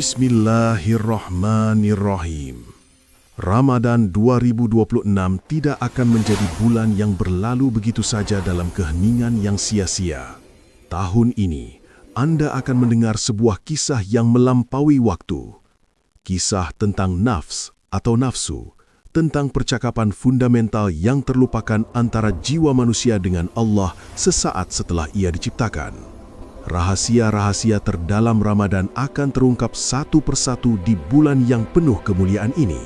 Bismillahirrahmanirrahim. Ramadan 2026 tidak akan menjadi bulan yang berlalu begitu saja dalam keheningan yang sia-sia. Tahun ini, Anda akan mendengar sebuah kisah yang melampaui waktu. Kisah tentang nafs atau nafsu, tentang percakapan fundamental yang terlupakan antara jiwa manusia dengan Allah sesaat setelah ia diciptakan. Rahasia-rahasia terdalam Ramadan akan terungkap satu persatu di bulan yang penuh kemuliaan ini.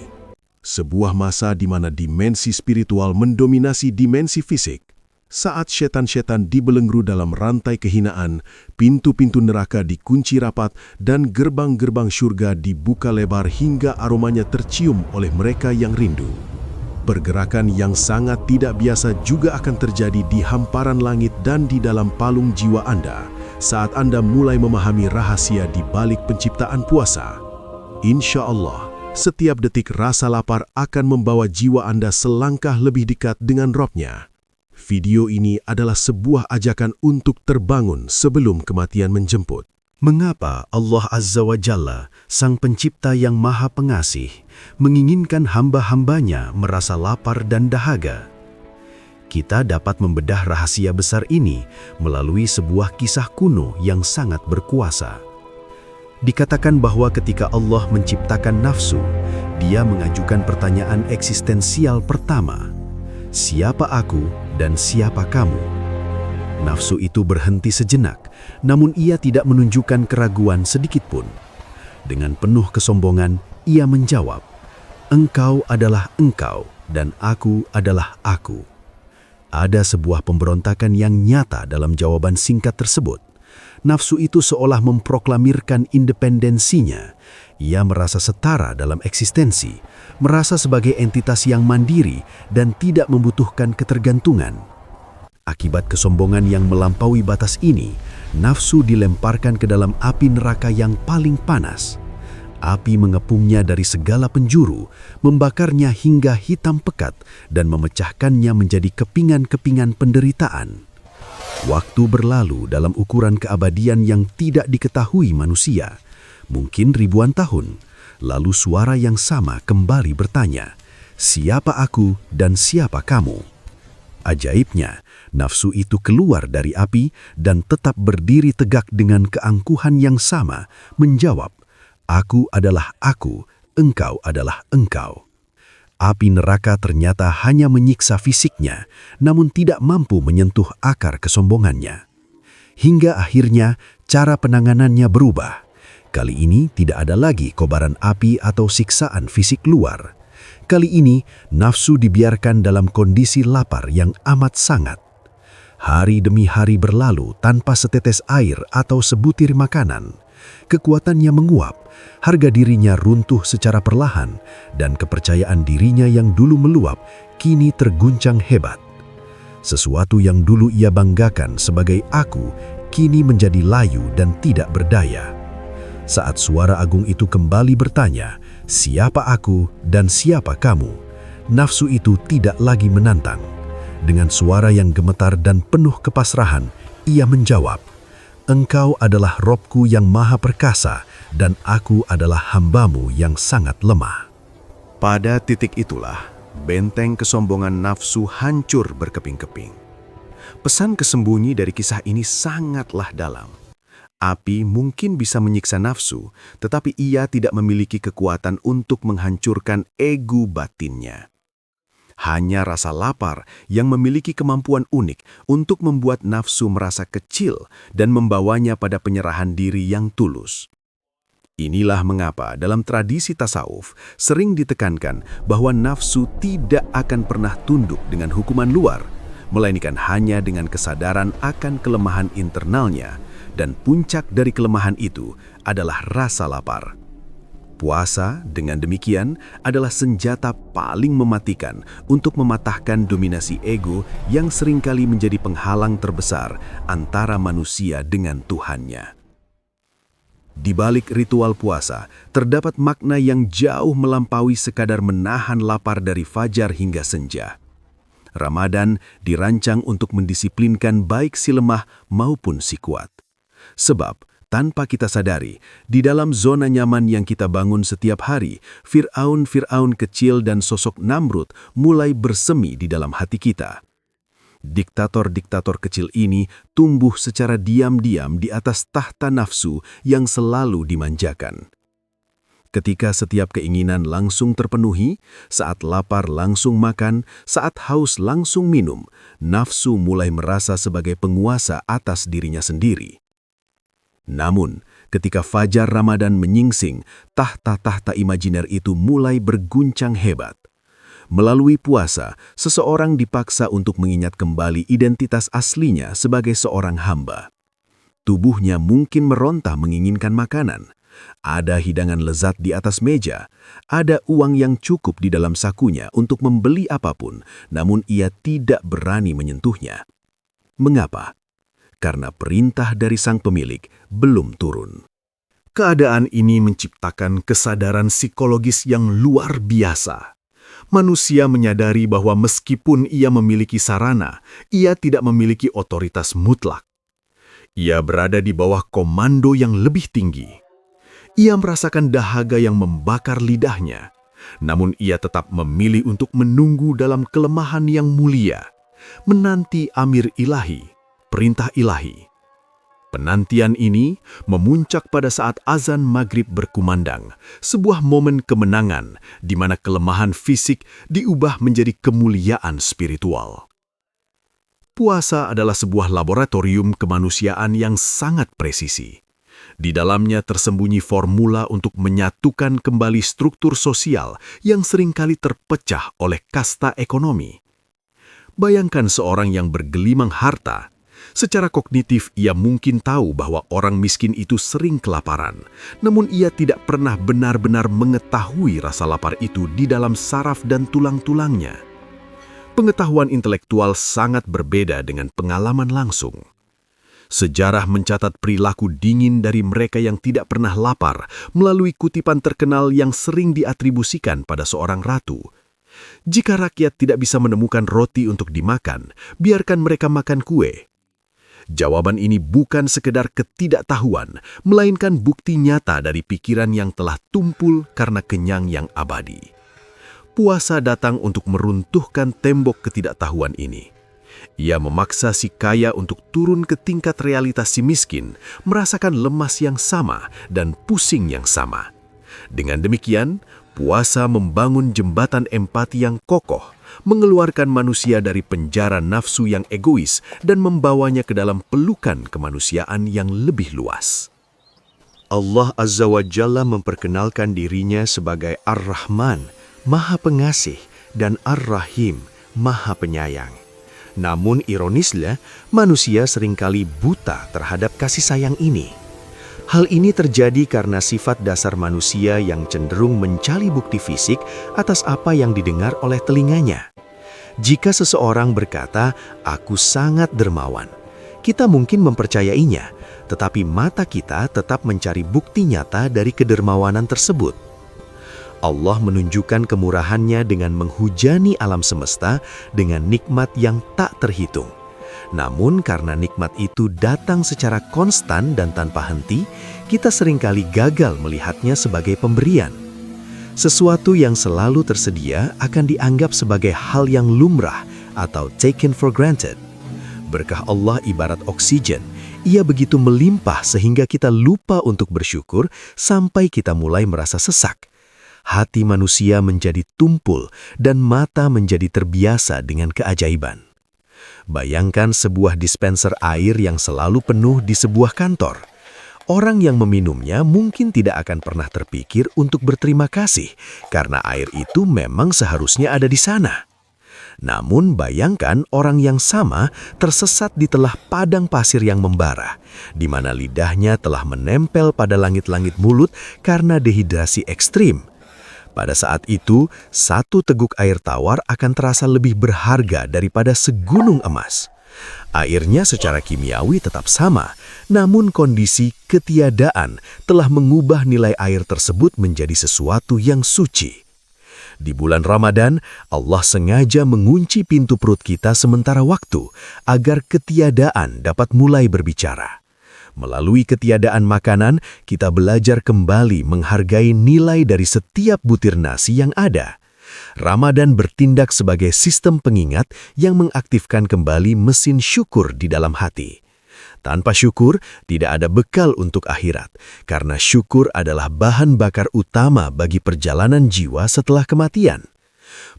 Sebuah masa di mana dimensi spiritual mendominasi dimensi fisik. Saat setan-setan dibelenggu dalam rantai kehinaan, pintu-pintu neraka dikunci rapat, dan gerbang-gerbang surga dibuka lebar hingga aromanya tercium oleh mereka yang rindu. Pergerakan yang sangat tidak biasa juga akan terjadi di hamparan langit dan di dalam palung jiwa Anda saat Anda mulai memahami rahasia di balik penciptaan puasa. Insya Allah, setiap detik rasa lapar akan membawa jiwa Anda selangkah lebih dekat dengan Robnya. Video ini adalah sebuah ajakan untuk terbangun sebelum kematian menjemput. Mengapa Allah Azza wa Jalla, Sang Pencipta yang Maha Pengasih, menginginkan hamba-hambanya merasa lapar dan dahaga? Kita dapat membedah rahasia besar ini melalui sebuah kisah kuno yang sangat berkuasa. Dikatakan bahwa ketika Allah menciptakan nafsu, Dia mengajukan pertanyaan eksistensial pertama, "Siapa aku dan siapa kamu?" Nafsu itu berhenti sejenak, namun ia tidak menunjukkan keraguan sedikitpun. Dengan penuh kesombongan, ia menjawab, "Engkau adalah engkau dan aku adalah aku." Ada sebuah pemberontakan yang nyata dalam jawaban singkat tersebut. Nafsu itu seolah memproklamirkan independensinya. Ia merasa setara dalam eksistensi, merasa sebagai entitas yang mandiri dan tidak membutuhkan ketergantungan. Akibat kesombongan yang melampaui batas ini, nafsu dilemparkan ke dalam api neraka yang paling panas. Api mengepungnya dari segala penjuru, membakarnya hingga hitam pekat dan memecahkannya menjadi kepingan-kepingan penderitaan. Waktu berlalu dalam ukuran keabadian yang tidak diketahui manusia, mungkin ribuan tahun. Lalu suara yang sama kembali bertanya, "Siapa aku dan siapa kamu?" Ajaibnya, nafsu itu keluar dari api dan tetap berdiri tegak dengan keangkuhan yang sama, menjawab, "Aku adalah aku, engkau adalah engkau." Api neraka ternyata hanya menyiksa fisiknya, namun tidak mampu menyentuh akar kesombongannya. Hingga akhirnya cara penanganannya berubah. Kali ini tidak ada lagi kobaran api atau siksaan fisik luar. Kali ini nafsu dibiarkan dalam kondisi lapar yang amat sangat. Hari demi hari berlalu tanpa setetes air atau sebutir makanan. Kekuatannya menguap, harga dirinya runtuh secara perlahan, dan kepercayaan dirinya yang dulu meluap kini terguncang hebat. Sesuatu yang dulu ia banggakan sebagai aku kini menjadi layu dan tidak berdaya. Saat suara agung itu kembali bertanya, "Siapa aku dan siapa kamu?" Nafsu itu tidak lagi menantang. Dengan suara yang gemetar dan penuh kepasrahan, ia menjawab, "Engkau adalah Robku yang maha perkasa, dan aku adalah hambamu yang sangat lemah." Pada titik itulah, benteng kesombongan nafsu hancur berkeping-keping. Pesan kesembunyi dari kisah ini sangatlah dalam. Api mungkin bisa menyiksa nafsu, tetapi ia tidak memiliki kekuatan untuk menghancurkan ego batinnya. Hanya rasa lapar yang memiliki kemampuan unik untuk membuat nafsu merasa kecil dan membawanya pada penyerahan diri yang tulus. Inilah mengapa dalam tradisi tasawuf sering ditekankan bahwa nafsu tidak akan pernah tunduk dengan hukuman luar, melainkan hanya dengan kesadaran akan kelemahan internalnya, dan puncak dari kelemahan itu adalah rasa lapar. Puasa, dengan demikian, adalah senjata paling mematikan untuk mematahkan dominasi ego yang seringkali menjadi penghalang terbesar antara manusia dengan Tuhannya. Di balik ritual puasa, terdapat makna yang jauh melampaui sekadar menahan lapar dari fajar hingga senja. Ramadan dirancang untuk mendisiplinkan baik si lemah maupun si kuat. Sebab Tanpa kita sadari, di dalam zona nyaman yang kita bangun setiap hari, Fir'aun kecil dan sosok Namrud mulai bersemi di dalam hati kita. Diktator-diktator kecil ini tumbuh secara diam-diam di atas tahta nafsu yang selalu dimanjakan. Ketika setiap keinginan langsung terpenuhi, saat lapar langsung makan, saat haus langsung minum, nafsu mulai merasa sebagai penguasa atas dirinya sendiri. Namun, ketika fajar Ramadan menyingsing, tahta-tahta imajiner itu mulai berguncang hebat. Melalui puasa, seseorang dipaksa untuk mengingat kembali identitas aslinya sebagai seorang hamba. Tubuhnya mungkin meronta menginginkan makanan. Ada hidangan lezat di atas meja, ada uang yang cukup di dalam sakunya untuk membeli apapun, namun ia tidak berani menyentuhnya. Mengapa? Karena perintah dari sang pemilik belum turun. Keadaan ini menciptakan kesadaran psikologis yang luar biasa. Manusia menyadari bahwa meskipun ia memiliki sarana, ia tidak memiliki otoritas mutlak. Ia berada di bawah komando yang lebih tinggi. Ia merasakan dahaga yang membakar lidahnya, namun ia tetap memilih untuk menunggu dalam kelemahan yang mulia, menanti amir ilahi, perintah ilahi. Penantian ini memuncak pada saat azan maghrib berkumandang, sebuah momen kemenangan di mana kelemahan fisik diubah menjadi kemuliaan spiritual. Puasa adalah sebuah laboratorium kemanusiaan yang sangat presisi. Di dalamnya tersembunyi formula untuk menyatukan kembali struktur sosial yang seringkali terpecah oleh kasta ekonomi. Bayangkan seorang yang bergelimang harta. Secara kognitif, ia mungkin tahu bahwa orang miskin itu sering kelaparan, namun ia tidak pernah benar-benar mengetahui rasa lapar itu di dalam saraf dan tulang-tulangnya. Pengetahuan intelektual sangat berbeda dengan pengalaman langsung. Sejarah mencatat perilaku dingin dari mereka yang tidak pernah lapar melalui kutipan terkenal yang sering diatribusikan pada seorang ratu. Jika rakyat tidak bisa menemukan roti untuk dimakan, biarkan mereka makan kue. Jawaban ini bukan sekedar ketidaktahuan, melainkan bukti nyata dari pikiran yang telah tumpul karena kenyang yang abadi. Puasa datang untuk meruntuhkan tembok ketidaktahuan ini. Ia memaksa si kaya untuk turun ke tingkat realitas si miskin, merasakan lemas yang sama dan pusing yang sama. Dengan demikian, puasa membangun jembatan empati yang kokoh, mengeluarkan manusia dari penjara nafsu yang egois dan membawanya ke dalam pelukan kemanusiaan yang lebih luas. Allah Azza wa Jalla memperkenalkan dirinya sebagai Ar-Rahman, Maha Pengasih, dan Ar-Rahim, Maha Penyayang. Namun ironisnya, manusia seringkali buta terhadap kasih sayang ini. Hal ini terjadi karena sifat dasar manusia yang cenderung mencari bukti fisik atas apa yang didengar oleh telinganya. Jika seseorang berkata, "Aku sangat dermawan," kita mungkin mempercayainya, tetapi mata kita tetap mencari bukti nyata dari kedermawanan tersebut. Allah menunjukkan kemurahannya dengan menghujani alam semesta dengan nikmat yang tak terhitung. Namun karena nikmat itu datang secara konstan dan tanpa henti, kita seringkali gagal melihatnya sebagai pemberian. Sesuatu yang selalu tersedia akan dianggap sebagai hal yang lumrah atau taken for granted. Berkah Allah ibarat oksigen, ia begitu melimpah sehingga kita lupa untuk bersyukur sampai kita mulai merasa sesak. Hati manusia menjadi tumpul dan mata menjadi terbiasa dengan keajaiban. Bayangkan sebuah dispenser air yang selalu penuh di sebuah kantor. Orang yang meminumnya mungkin tidak akan pernah terpikir untuk berterima kasih karena air itu memang seharusnya ada di sana. Namun bayangkan orang yang sama tersesat di telah padang pasir yang membara, di mana lidahnya telah menempel pada langit-langit mulut karena dehidrasi ekstrim. Pada saat itu, satu teguk air tawar akan terasa lebih berharga daripada segunung emas. Airnya secara kimiawi tetap sama, namun kondisi ketiadaan telah mengubah nilai air tersebut menjadi sesuatu yang suci. Di bulan Ramadan, Allah sengaja mengunci pintu perut kita sementara waktu agar ketiadaan dapat mulai berbicara. Melalui ketiadaan makanan, kita belajar kembali menghargai nilai dari setiap butir nasi yang ada. Ramadan bertindak sebagai sistem pengingat yang mengaktifkan kembali mesin syukur di dalam hati. Tanpa syukur, tidak ada bekal untuk akhirat, karena syukur adalah bahan bakar utama bagi perjalanan jiwa setelah kematian.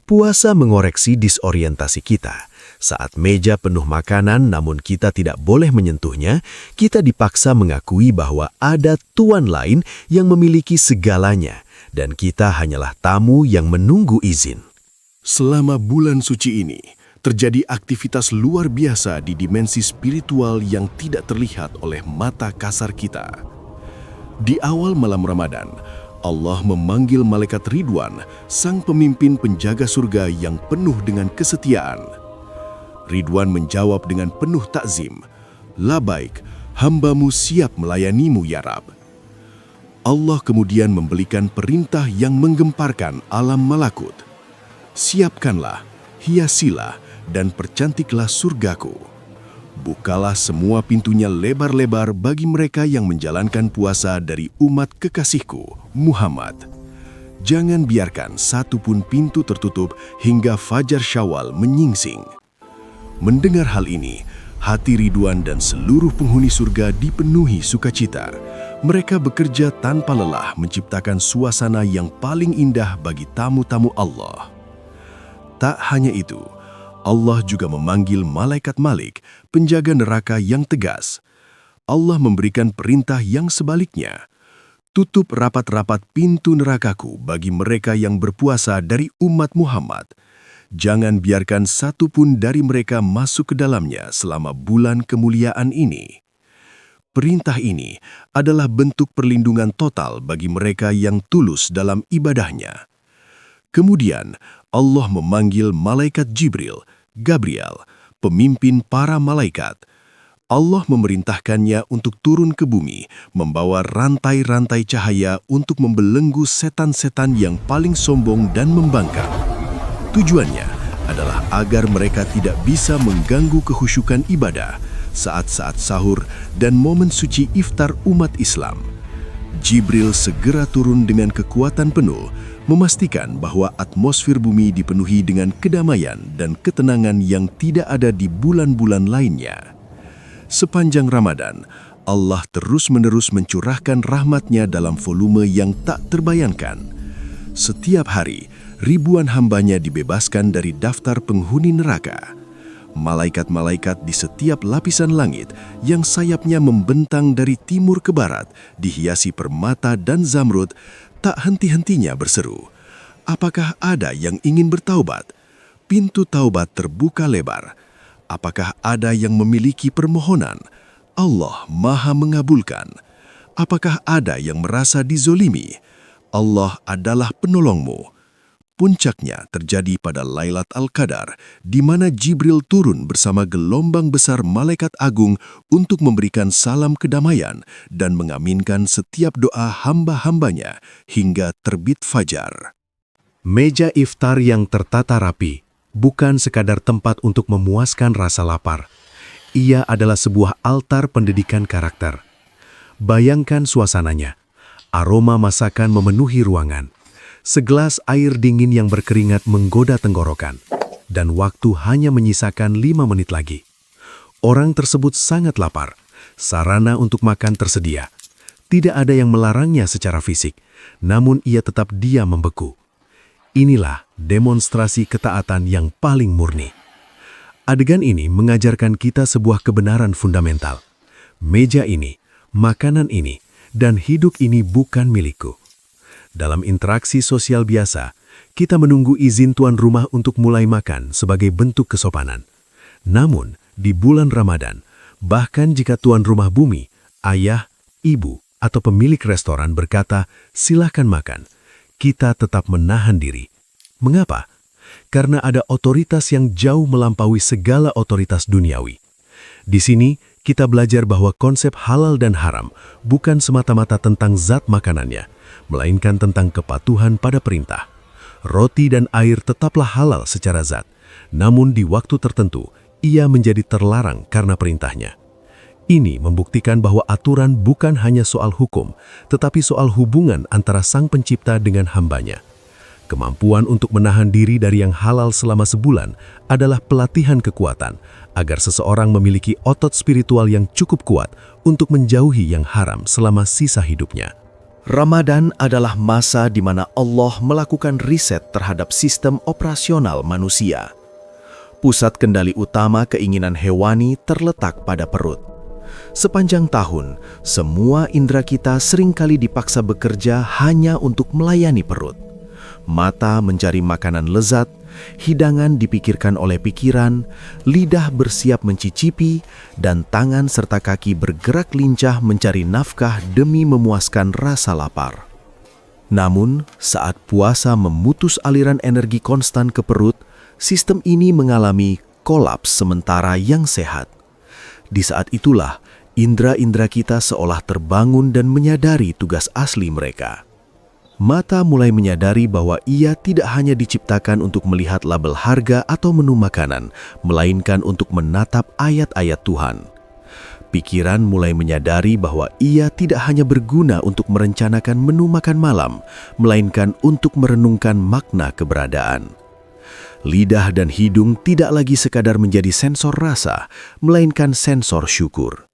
Puasa mengoreksi disorientasi kita. Saat meja penuh makanan namun kita tidak boleh menyentuhnya, kita dipaksa mengakui bahwa ada Tuan lain yang memiliki segalanya, dan kita hanyalah tamu yang menunggu izin. Selama bulan suci ini, terjadi aktivitas luar biasa di dimensi spiritual yang tidak terlihat oleh mata kasar kita. Di awal malam Ramadan, Allah memanggil malaikat Ridwan, sang pemimpin penjaga surga yang penuh dengan kesetiaan. Ridwan menjawab dengan penuh takzim, "Labaik, hambamu siap melayanimu ya Rab." Allah kemudian memberikan perintah yang menggemparkan alam malakut. "Siapkanlah, hiasilah, dan percantiklah surgaku. Bukalah semua pintunya lebar-lebar bagi mereka yang menjalankan puasa dari umat kekasihku, Muhammad. Jangan biarkan satu pun pintu tertutup hingga fajar Syawal menyingsing." Mendengar hal ini, hati Ridwan dan seluruh penghuni surga dipenuhi sukacita. Mereka bekerja tanpa lelah menciptakan suasana yang paling indah bagi tamu-tamu Allah. Tak hanya itu, Allah juga memanggil malaikat Malik, penjaga neraka yang tegas. Allah memberikan perintah yang sebaliknya. "Tutup rapat-rapat pintu nerakaku bagi mereka yang berpuasa dari umat Muhammad. Jangan biarkan satu pun dari mereka masuk ke dalamnya selama bulan kemuliaan ini." Perintah ini adalah bentuk perlindungan total bagi mereka yang tulus dalam ibadahnya. Kemudian, Allah memanggil malaikat Jibril, Gabriel, pemimpin para malaikat. Allah memerintahkannya untuk turun ke bumi, membawa rantai-rantai cahaya untuk membelenggu setan-setan yang paling sombong dan membangkang. Tujuannya adalah agar mereka tidak bisa mengganggu kehusyukan ibadah, saat-saat sahur, dan momen suci iftar umat Islam. Jibril segera turun dengan kekuatan penuh, memastikan bahwa atmosfer bumi dipenuhi dengan kedamaian dan ketenangan yang tidak ada di bulan-bulan lainnya. Sepanjang Ramadan, Allah terus-menerus mencurahkan rahmat-Nya dalam volume yang tak terbayangkan. Setiap hari, ribuan hambanya dibebaskan dari daftar penghuni neraka. Malaikat-malaikat di setiap lapisan langit yang sayapnya membentang dari timur ke barat, dihiasi permata dan zamrud, tak henti-hentinya berseru, "Apakah ada yang ingin bertaubat?" Pintu taubat terbuka lebar. Apakah ada yang memiliki permohonan? Allah Maha mengabulkan. Apakah ada yang merasa dizolimi? Allah adalah penolongmu. Puncaknya terjadi pada Lailat Al-Qadar, di mana Jibril turun bersama gelombang besar malaikat agung untuk memberikan salam kedamaian dan mengaminkan setiap doa hamba-hambanya hingga terbit fajar. Meja iftar yang tertata rapi bukan sekadar tempat untuk memuaskan rasa lapar. Ia adalah sebuah altar pendidikan karakter. Bayangkan suasananya. Aroma masakan memenuhi ruangan. Segelas air dingin yang berkeringat menggoda tenggorokan, dan waktu hanya menyisakan 5 menit lagi. Orang tersebut sangat lapar. Sarana untuk makan tersedia. Tidak ada yang melarangnya secara fisik, namun ia tetap diam membeku. Inilah demonstrasi ketaatan yang paling murni. Adegan ini mengajarkan kita sebuah kebenaran fundamental. Meja ini, makanan ini, dan hidup ini bukan milikku. Dalam interaksi sosial biasa, kita menunggu izin tuan rumah untuk mulai makan sebagai bentuk kesopanan. Namun, di bulan Ramadan, bahkan jika tuan rumah bumi, ayah, ibu, atau pemilik restoran berkata, "Silakan makan," kita tetap menahan diri. Mengapa? Karena ada otoritas yang jauh melampaui segala otoritas duniawi. Di sini, kita belajar bahwa konsep halal dan haram bukan semata-mata tentang zat makanannya, melainkan tentang kepatuhan pada perintah. Roti dan air tetaplah halal secara zat, namun di waktu tertentu, ia menjadi terlarang karena perintahnya. Ini membuktikan bahwa aturan bukan hanya soal hukum, tetapi soal hubungan antara Sang Pencipta dengan hambanya. Kemampuan untuk menahan diri dari yang halal selama sebulan adalah pelatihan kekuatan, agar seseorang memiliki otot spiritual yang cukup kuat untuk menjauhi yang haram selama sisa hidupnya. Ramadan adalah masa di mana Allah melakukan riset terhadap sistem operasional manusia. Pusat kendali utama keinginan hewani terletak pada perut. Sepanjang tahun, semua indera kita seringkali dipaksa bekerja hanya untuk melayani perut. Mata mencari makanan lezat, hidangan dipikirkan oleh pikiran, lidah bersiap mencicipi, dan tangan serta kaki bergerak lincah mencari nafkah demi memuaskan rasa lapar. Namun, saat puasa memutus aliran energi konstan ke perut, sistem ini mengalami kolaps sementara yang sehat. Di saat itulah, indera-indera kita seolah terbangun dan menyadari tugas asli mereka. Mata mulai menyadari bahwa ia tidak hanya diciptakan untuk melihat label harga atau menu makanan, melainkan untuk menatap ayat-ayat Tuhan. Pikiran mulai menyadari bahwa ia tidak hanya berguna untuk merencanakan menu makan malam, melainkan untuk merenungkan makna keberadaan. Lidah dan hidung tidak lagi sekadar menjadi sensor rasa, melainkan sensor syukur.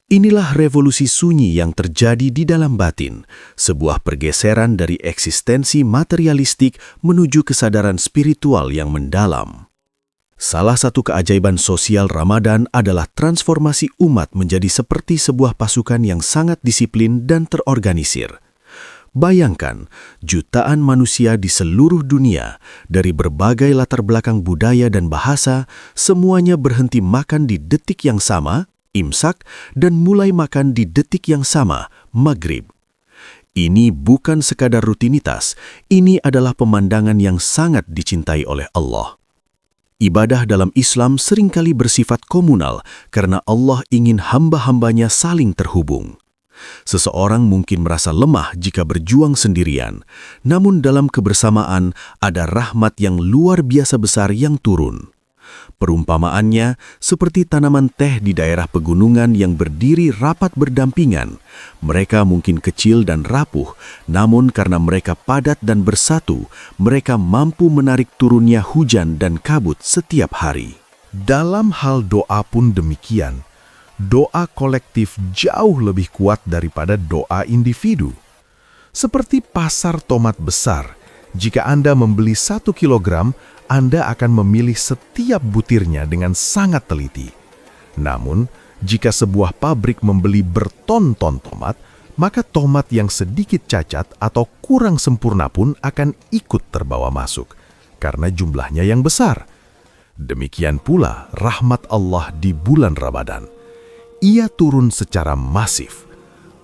Inilah revolusi sunyi yang terjadi di dalam batin, sebuah pergeseran dari eksistensi materialistik menuju kesadaran spiritual yang mendalam. Salah satu keajaiban sosial Ramadan adalah transformasi umat menjadi seperti sebuah pasukan yang sangat disiplin dan terorganisir. Bayangkan, jutaan manusia di seluruh dunia, dari berbagai latar belakang budaya dan bahasa, semuanya berhenti makan di detik yang sama, imsak, dan mulai makan di detik yang sama, maghrib. Ini bukan sekadar rutinitas, ini adalah pemandangan yang sangat dicintai oleh Allah. Ibadah dalam Islam seringkali bersifat komunal karena Allah ingin hamba-hambanya saling terhubung. Seseorang mungkin merasa lemah jika berjuang sendirian, namun dalam kebersamaan ada rahmat yang luar biasa besar yang turun. Perumpamaannya seperti tanaman teh di daerah pegunungan yang berdiri rapat berdampingan. Mereka mungkin kecil dan rapuh, namun karena mereka padat dan bersatu, mereka mampu menarik turunnya hujan dan kabut setiap hari. Dalam hal doa pun demikian. Doa kolektif jauh lebih kuat daripada doa individu. Seperti pasar tomat besar, jika Anda membeli 1 kilogram, Anda akan memilih setiap butirnya dengan sangat teliti. Namun, jika sebuah pabrik membeli berton-ton tomat, maka tomat yang sedikit cacat atau kurang sempurna pun akan ikut terbawa masuk, karena jumlahnya yang besar. Demikian pula rahmat Allah di bulan Ramadan. Ia turun secara masif.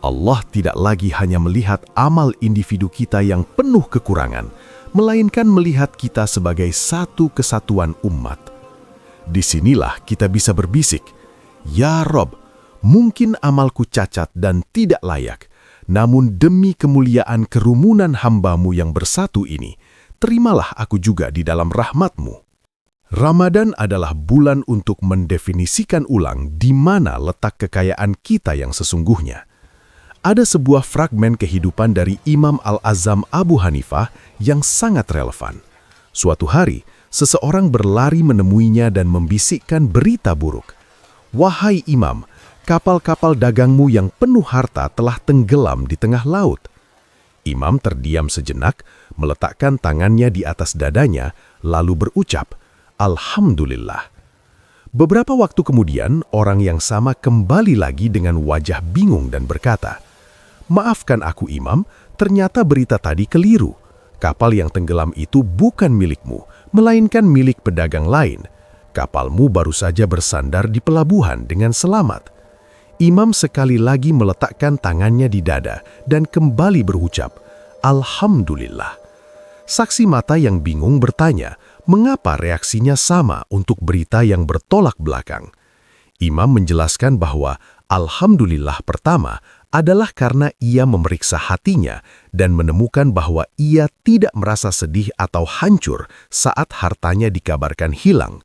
Allah tidak lagi hanya melihat amal individu kita yang penuh kekurangan, melainkan melihat kita sebagai satu kesatuan umat. Disinilah kita bisa berbisik, "Ya Rob, mungkin amalku cacat dan tidak layak, namun demi kemuliaan kerumunan hamba-Mu yang bersatu ini, terimalah aku juga di dalam rahmat-Mu." Ramadan adalah bulan untuk mendefinisikan ulang di mana letak kekayaan kita yang sesungguhnya. Ada sebuah fragmen kehidupan dari Imam Al-Azam Abu Hanifah yang sangat relevan. Suatu hari, seseorang berlari menemuinya dan membisikkan berita buruk. "Wahai Imam, kapal-kapal dagangmu yang penuh harta telah tenggelam di tengah laut." Imam terdiam sejenak, meletakkan tangannya di atas dadanya, lalu berucap, "Alhamdulillah." Beberapa waktu kemudian, orang yang sama kembali lagi dengan wajah bingung dan berkata, "Maafkan aku Imam, ternyata berita tadi keliru. Kapal yang tenggelam itu bukan milikmu, melainkan milik pedagang lain. Kapalmu baru saja bersandar di pelabuhan dengan selamat." Imam sekali lagi meletakkan tangannya di dada dan kembali berucap, "Alhamdulillah." Saksi mata yang bingung bertanya, mengapa reaksinya sama untuk berita yang bertolak belakang? Imam menjelaskan bahwa Alhamdulillah pertama adalah karena ia memeriksa hatinya dan menemukan bahwa ia tidak merasa sedih atau hancur saat hartanya dikabarkan hilang.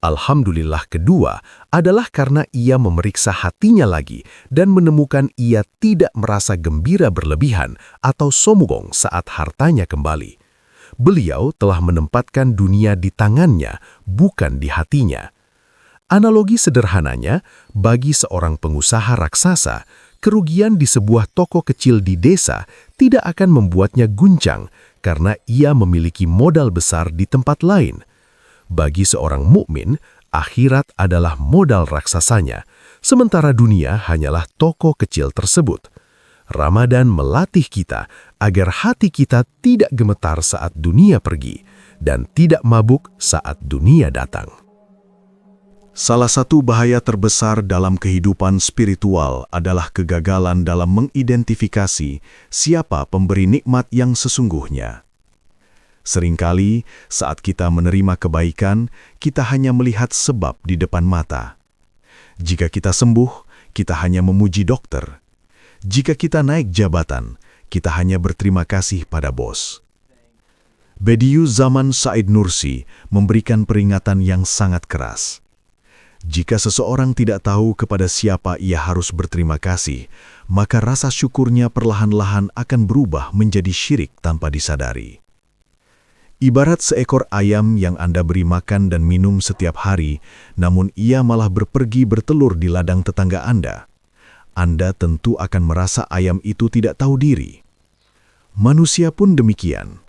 Alhamdulillah kedua adalah karena ia memeriksa hatinya lagi dan menemukan ia tidak merasa gembira berlebihan atau sombong saat hartanya kembali. Beliau telah menempatkan dunia di tangannya, bukan di hatinya. Analogi sederhananya, bagi seorang pengusaha raksasa, kerugian di sebuah toko kecil di desa tidak akan membuatnya guncang karena ia memiliki modal besar di tempat lain. Bagi seorang mukmin, akhirat adalah modal raksasanya, sementara dunia hanyalah toko kecil tersebut. Ramadan melatih kita agar hati kita tidak gemetar saat dunia pergi dan tidak mabuk saat dunia datang. Salah satu bahaya terbesar dalam kehidupan spiritual adalah kegagalan dalam mengidentifikasi siapa pemberi nikmat yang sesungguhnya. Seringkali saat kita menerima kebaikan, kita hanya melihat sebab di depan mata. Jika kita sembuh, kita hanya memuji dokter. Jika kita naik jabatan, kita hanya berterima kasih pada bos. Bediu Zaman Said Nursi memberikan peringatan yang sangat keras. Jika seseorang tidak tahu kepada siapa ia harus berterima kasih, maka rasa syukurnya perlahan-lahan akan berubah menjadi syirik tanpa disadari. Ibarat seekor ayam yang Anda beri makan dan minum setiap hari, namun ia malah berpergi bertelur di ladang tetangga Anda. Anda tentu akan merasa ayam itu tidak tahu diri. Manusia pun demikian.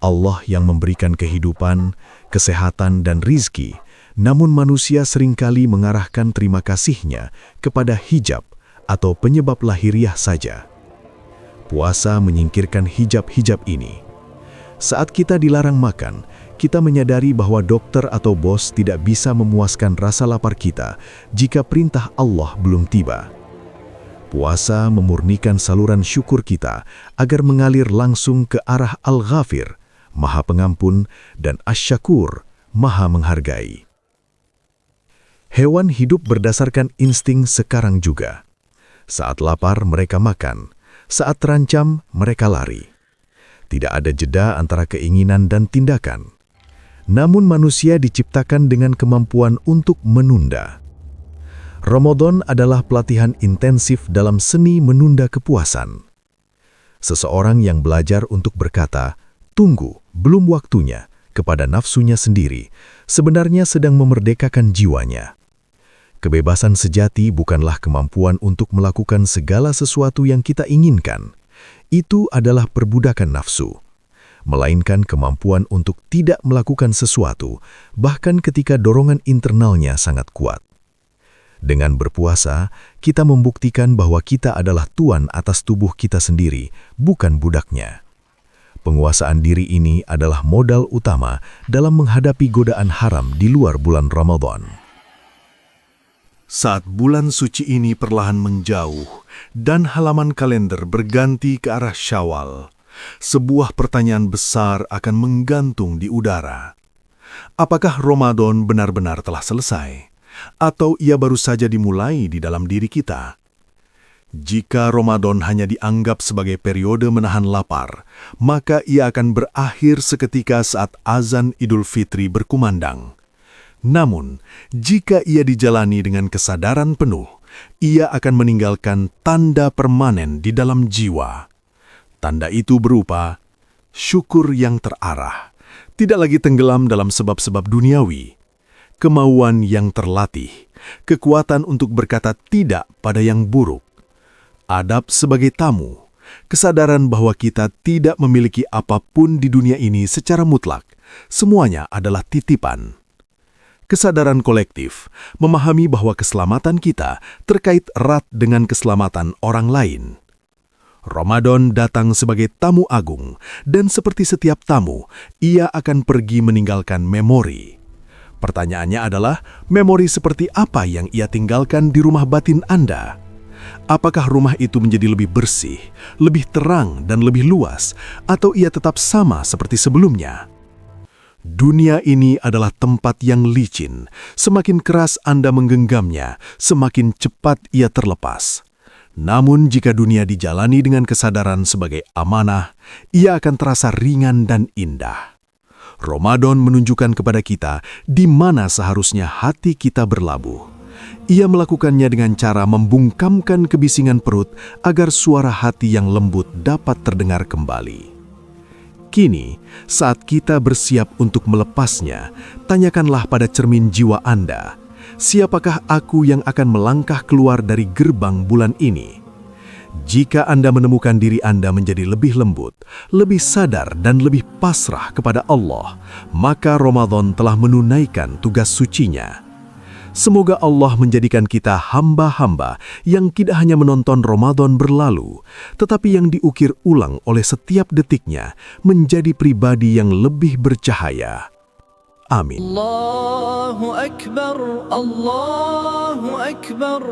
Allah yang memberikan kehidupan, kesehatan, dan rizki, namun manusia seringkali mengarahkan terima kasihnya kepada hijab atau penyebab lahiriah saja. Puasa menyingkirkan hijab-hijab ini. Saat kita dilarang makan, kita menyadari bahwa dokter atau bos tidak bisa memuaskan rasa lapar kita jika perintah Allah belum tiba. Puasa memurnikan saluran syukur kita agar mengalir langsung ke arah Al-Ghafir, Maha Pengampun, dan Asy-Syakur, Maha Menghargai. Hewan hidup berdasarkan insting sekarang juga. Saat lapar mereka makan, saat terancam mereka lari. Tidak ada jeda antara keinginan dan tindakan. Namun manusia diciptakan dengan kemampuan untuk menunda. Ramadan adalah pelatihan intensif dalam seni menunda kepuasan. Seseorang yang belajar untuk berkata, "Tunggu, belum waktunya," kepada nafsunya sendiri, sebenarnya sedang memerdekakan jiwanya. Kebebasan sejati bukanlah kemampuan untuk melakukan segala sesuatu yang kita inginkan. Itu adalah perbudakan nafsu, melainkan kemampuan untuk tidak melakukan sesuatu, bahkan ketika dorongan internalnya sangat kuat. Dengan berpuasa, kita membuktikan bahwa kita adalah tuan atas tubuh kita sendiri, bukan budaknya. Penguasaan diri ini adalah modal utama dalam menghadapi godaan haram di luar bulan Ramadan. Saat bulan suci ini perlahan menjauh dan halaman kalender berganti ke arah Syawal, sebuah pertanyaan besar akan menggantung di udara. Apakah Ramadan benar-benar telah selesai? Atau ia baru saja dimulai di dalam diri kita? Jika Ramadan hanya dianggap sebagai periode menahan lapar, maka ia akan berakhir seketika saat azan Idul Fitri berkumandang. Namun, jika ia dijalani dengan kesadaran penuh, ia akan meninggalkan tanda permanen di dalam jiwa. Tanda itu berupa syukur yang terarah, tidak lagi tenggelam dalam sebab-sebab duniawi, kemauan yang terlatih, kekuatan untuk berkata tidak pada yang buruk, adab sebagai tamu, kesadaran bahwa kita tidak memiliki apapun di dunia ini secara mutlak, semuanya adalah titipan. Kesadaran kolektif, memahami bahwa keselamatan kita terkait erat dengan keselamatan orang lain. Ramadan datang sebagai tamu agung, dan seperti setiap tamu, ia akan pergi meninggalkan memori. Pertanyaannya adalah, memori seperti apa yang ia tinggalkan di rumah batin Anda? Apakah rumah itu menjadi lebih bersih, lebih terang, dan lebih luas, atau ia tetap sama seperti sebelumnya? Dunia ini adalah tempat yang licin. Semakin keras Anda menggenggamnya, semakin cepat ia terlepas. Namun jika dunia dijalani dengan kesadaran sebagai amanah, ia akan terasa ringan dan indah. Ramadan menunjukkan kepada kita di mana seharusnya hati kita berlabuh. Ia melakukannya dengan cara membungkamkan kebisingan perut agar suara hati yang lembut dapat terdengar kembali. Kini, saat kita bersiap untuk melepasnya, tanyakanlah pada cermin jiwa Anda, siapakah aku yang akan melangkah keluar dari gerbang bulan ini? Jika Anda menemukan diri Anda menjadi lebih lembut, lebih sadar dan lebih pasrah kepada Allah, maka Ramadan telah menunaikan tugas sucinya. Semoga Allah menjadikan kita hamba-hamba yang tidak hanya menonton Ramadan berlalu, tetapi yang diukir ulang oleh setiap detiknya menjadi pribadi yang lebih bercahaya. Amin. Allahu Akbar, Allahu Akbar.